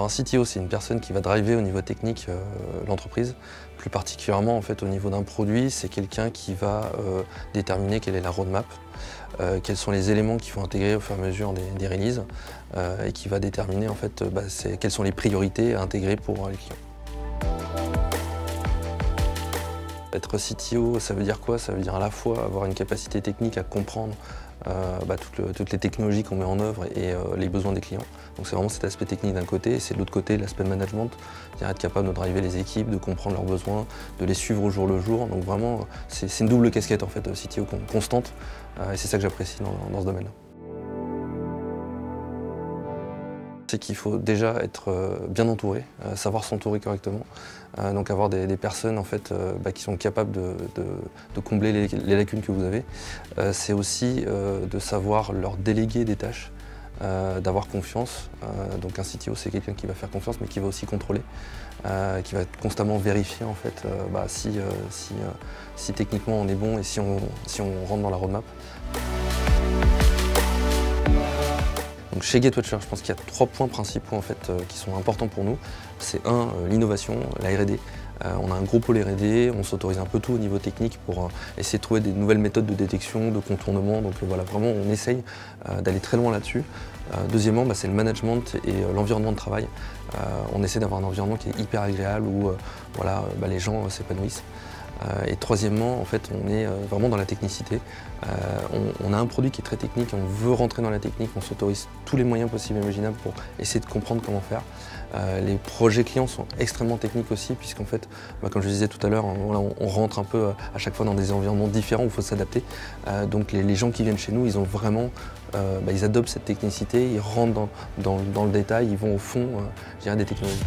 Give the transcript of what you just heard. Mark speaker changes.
Speaker 1: un CTO, c'est une personne qui va driver au niveau technique l'entreprise. Plus particulièrement en fait, au niveau d'un produit, c'est quelqu'un qui va déterminer quelle est la roadmap, quels sont les éléments qu'il faut intégrer au fur et à mesure des releases et qui va déterminer en fait, quelles sont les priorités à intégrer pour les clients. Être CTO, ça veut dire quoi? Ça veut dire à la fois avoir une capacité technique à comprendre toutes les technologies qu'on met en œuvre et les besoins des clients. Donc c'est vraiment cet aspect technique d'un côté, et c'est de l'autre côté l'aspect management, c'est-à-dire être capable de driver les équipes, de comprendre leurs besoins, de les suivre au jour le jour. Donc vraiment, c'est une double casquette en fait, CTO constante, et c'est ça que j'apprécie dans ce domaine-là. C'est qu'il faut déjà être bien entouré, savoir s'entourer correctement, donc avoir des personnes en fait, qui sont capables de combler les lacunes que vous avez. C'est aussi de savoir leur déléguer des tâches, d'avoir confiance. Donc un CTO, c'est quelqu'un qui va faire confiance mais qui va aussi contrôler, qui va constamment vérifier en fait, si techniquement on est bon et si on rentre dans la roadmap. Donc chez Gatewatcher, je pense qu'il y a 3 points principaux en fait, qui sont importants pour nous. C'est l'innovation, la R&D. On a un gros pôle R&D, on s'autorise un peu tout au niveau technique pour essayer de trouver des nouvelles méthodes de détection, de contournement. Donc voilà, vraiment on essaye d'aller très loin là-dessus. Deuxièmement, c'est le management et l'environnement de travail. On essaie d'avoir un environnement qui est hyper agréable où les gens s'épanouissent. Et troisièmement, en fait, on est vraiment dans la technicité. On a un produit qui est très technique, on veut rentrer dans la technique, on s'autorise tous les moyens possibles et imaginables pour essayer de comprendre comment faire. Les projets clients sont extrêmement techniques aussi, puisqu'en fait, comme je disais tout à l'heure, on rentre un peu à chaque fois dans des environnements différents où il faut s'adapter. Donc les gens qui viennent chez nous, ils ont vraiment, ils adoptent cette technicité, ils rentrent dans le détail, ils vont au fond des technologies.